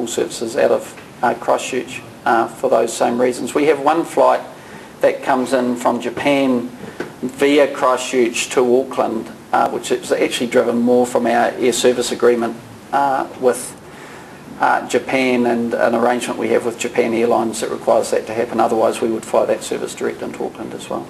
long-haul services out of Christchurch for those same reasons. We have one flight that comes in from Japan via Christchurch to Auckland, which is actually driven more from our air service agreement with Japan and an arrangement we have with Japan Airlines that requires that to happen. Otherwise we would fly that service direct into Auckland as well.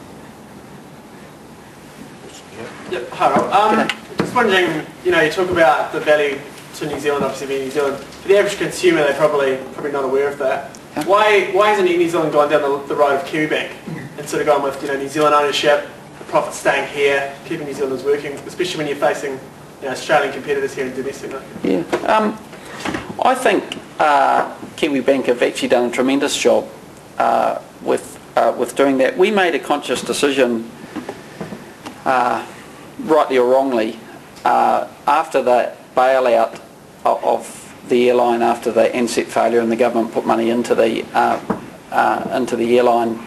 Yep, hi Rob. Just wondering, you talk about the value to New Zealand, obviously being New Zealand. For the average consumer, they're probably not aware of that. Yeah. Why hasn't New Zealand gone down the road of KiwiBank and sort of gone with New Zealand ownership, the profit staying here, keeping New Zealanders working, especially when you're facing Australian competitors here in domestic market? Yeah. I think KiwiBank have actually done a tremendous job with doing that. We made a conscious decision, rightly or wrongly, after the bailout of the airline, after the NSET failure and the government put money into the airline.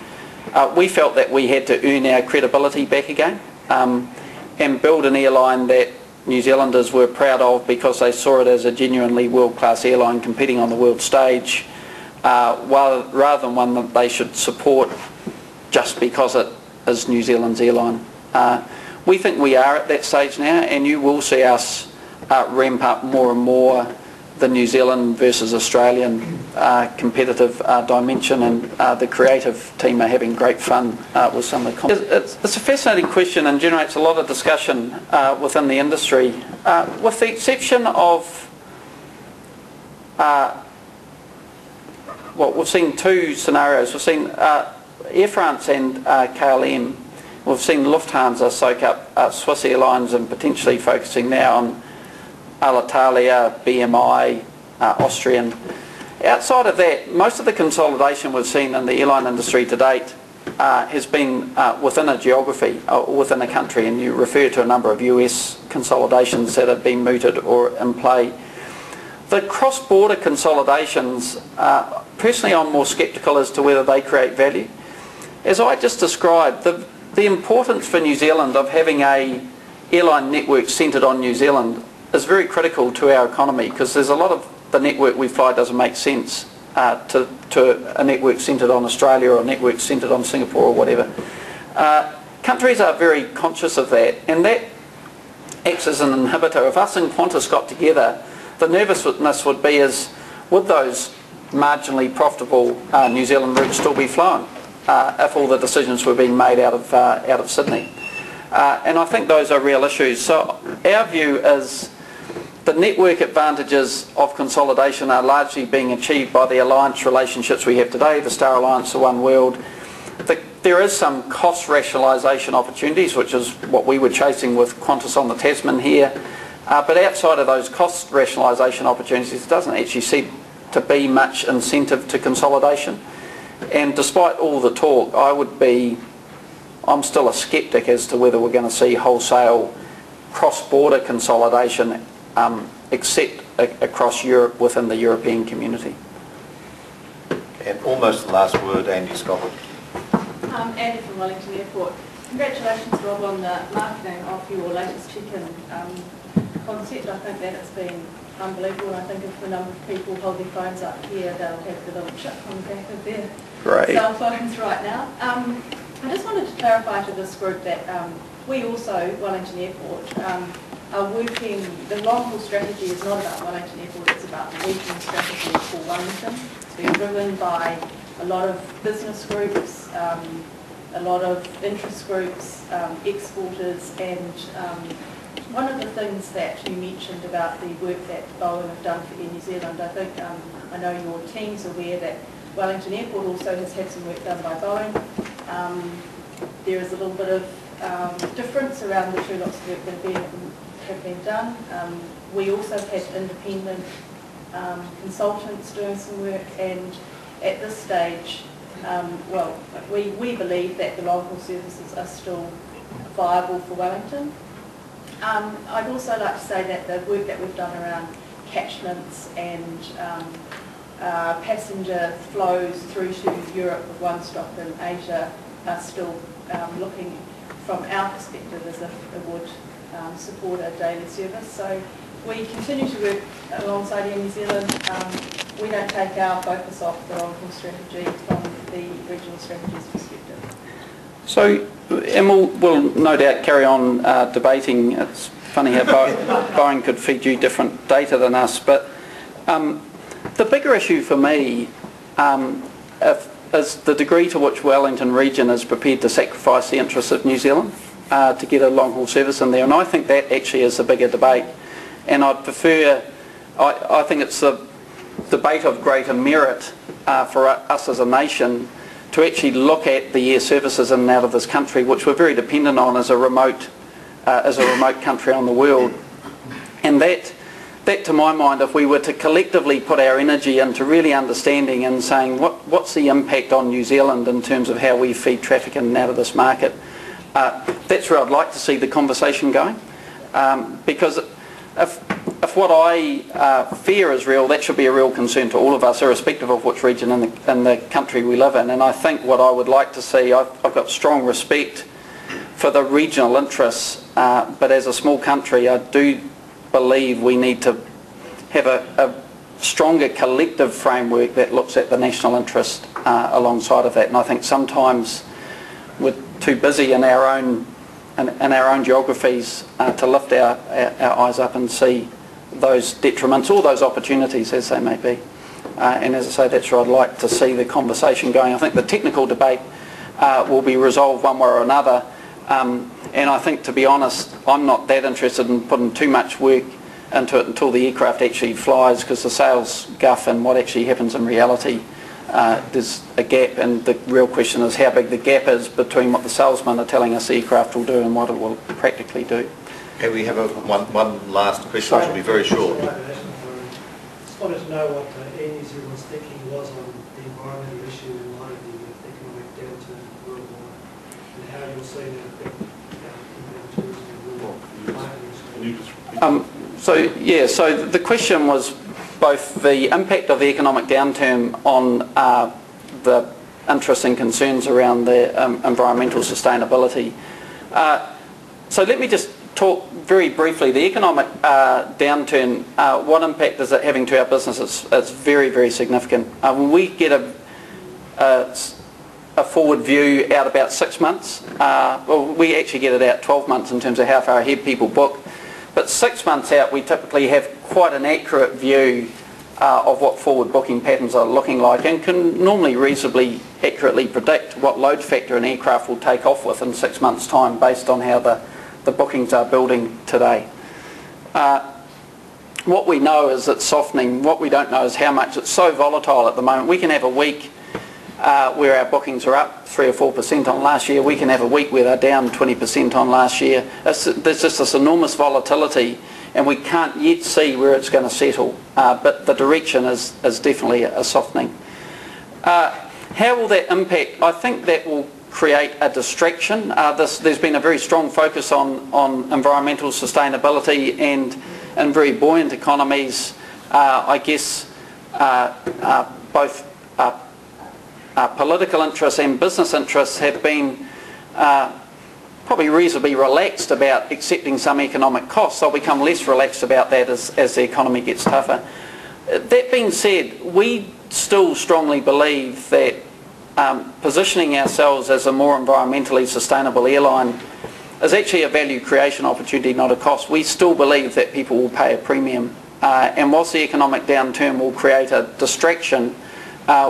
We felt that we had to earn our credibility back again and build an airline that New Zealanders were proud of because they saw it as a genuinely world-class airline competing on the world stage, rather than one that they should support just because it is New Zealand's airline. We think we are at that stage now, and you will see us ramp up more and more the New Zealand versus Australian competitive dimension, and the creative team are having great fun with some of the it's a fascinating question and generates a lot of discussion within the industry, with the exception of well, we've seen two scenarios. We've seen Air France and KLM. We've seen Lufthansa soak up Swiss Airlines and potentially focusing now on Alitalia, BMI, Austrian. Outside of that, most of the consolidation we've seen in the airline industry to date has been within a geography or within a country, and you refer to a number of US consolidations that have been mooted or in play. The cross-border consolidations, personally I'm more sceptical as to whether they create value. As I just described, the importance for New Zealand of having an airline network centred on New Zealand is very critical to our economy, because there's a lot of the network we fly doesn't make sense to a network centred on Australia or a network centred on Singapore or whatever. Countries are very conscious of that, and that acts as an inhibitor. If us and Qantas got together, the nervousness would be would those marginally profitable New Zealand routes still be flown if all the decisions were being made out of Sydney? And I think those are real issues. So our view is the network advantages of consolidation are largely being achieved by the alliance relationships we have today, the Star Alliance, the One World. There is some cost rationalisation opportunities, which is what we were chasing with Qantas on the Tasman here. But outside of those cost rationalisation opportunities, it doesn't actually seem to be much incentive to consolidation. And despite all the talk, I'm still a sceptic as to whether we're going to see wholesale cross-border consolidation except across Europe within the European community. And almost the last word, Andy Scotland. Andy from Wellington Airport. Congratulations, Rob, on the marketing of your latest check-in concept. I think that it's been unbelievable, and I think if the number of people hold their phones up here, they'll have the little chip on the back of their cell phones right now. I just wanted to clarify to this group that we also, Wellington Airport, are working, the long-haul strategy is not about Wellington Airport, it's about the regional strategy for Wellington. It's been driven by a lot of business groups, a lot of interest groups, exporters, and one of the things that you mentioned about the work that Boeing have done for Air New Zealand, I think, I know your team's aware that Wellington Airport also has had some work done by Boeing. There is a little bit of difference around the two lots of work that have been done. We also have had independent consultants doing some work, and at this stage, well, we believe that the long-haul services are still viable for Wellington. I'd also like to say that the work that we've done around catchments and passenger flows through to Europe with one stop in Asia are still looking from our perspective as if it would support a daily service. So we continue to work alongside Air New Zealand. we don't take our focus off the long-term strategy from the regional strategies perspective. So, and we'll no doubt carry on debating. It's funny how Boeing could feed you different data than us, but the bigger issue for me is the degree to which Wellington region is prepared to sacrifice the interests of New Zealand to get a long-haul service in there, and I think that actually is a bigger debate. And I'd prefer, I think it's the debate of greater merit for us as a nation to actually look at the air services in and out of this country, which we're very dependent on as a remote country on the world. And that to my mind, if we were to collectively put our energy into really understanding and saying what's the impact on New Zealand in terms of how we feed traffic in and out of this market, that's where I'd like to see the conversation going. Because if what I fear is real, that should be a real concern to all of us, irrespective of which region in the country we live in. And I think what I would like to see, I've got strong respect for the regional interests, but as a small country, I do believe we need to have a stronger collective framework that looks at the national interest alongside of that. And I think sometimes we're too busy in our own geographies to lift our eyes up and see those detriments or those opportunities as they may be. And as I say, that's where I'd like to see the conversation going. I think the technical debate will be resolved one way or another. And I think, to be honest, I'm not that interested in putting too much work into it until the aircraft actually flies, because the sales guff and what actually happens in reality, there's a gap, and the real question is how big the gap is between what the salesmen are telling us the aircraft will do and what it will practically do. Okay, we have one last question, which will be very short. I just wanted to know what Air New Zealand's thinking was on the environmental issue in light of the economic downturn worldwide, and how you'll see that affect inbound tourism and marketing. So the question was both the impact of the economic downturn on the interests and concerns around the environmental sustainability. So let me just talk very briefly. The economic downturn, what impact is it having to our business? It's very, very significant. When we get a forward view out about 6 months, well, we actually get it out 12 months in terms of how far ahead people book. But 6 months out, we typically have quite an accurate view of what forward booking patterns are looking like, and can normally reasonably accurately predict what load factor an aircraft will take off with in 6 months' time based on how the bookings are building today. What we know is it's softening. What we don't know is how much. It's so volatile at the moment. We can have a week where our bookings are up 3 or 4% on last year. We can have a week where they're down 20% on last year. There's just this enormous volatility, and we can't yet see where it's going to settle. But the direction is definitely a softening. How will that impact? I think that will create a distraction. There's been a very strong focus on environmental sustainability, and in very buoyant economies, I guess both political interests and business interests have been probably reasonably relaxed about accepting some economic costs. They'll become less relaxed about that as the economy gets tougher. That being said, we still strongly believe that positioning ourselves as a more environmentally sustainable airline is actually a value creation opportunity, not a cost. We still believe that people will pay a premium, and whilst the economic downturn will create a distraction,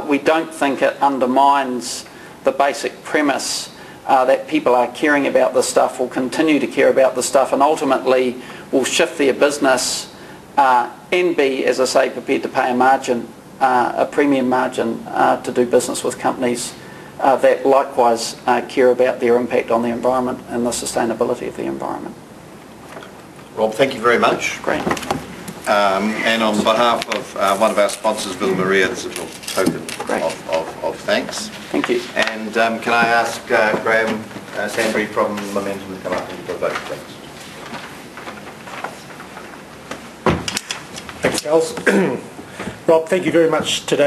we don't think it undermines the basic premise that people are caring about this stuff, will continue to care about this stuff, and ultimately will shift their business and be, as I say, prepared to pay a margin, a premium margin to do business with companies that likewise care about their impact on the environment and the sustainability of the environment. Rob, thank you very much. Great. And on behalf of one of our sponsors, Villa Maria, this is a little token of thanks. Thank you. And can I ask Graham Sandbury from Momentum to come up and give a vote? Thanks. Thanks, Charles. Rob, thank you very much today.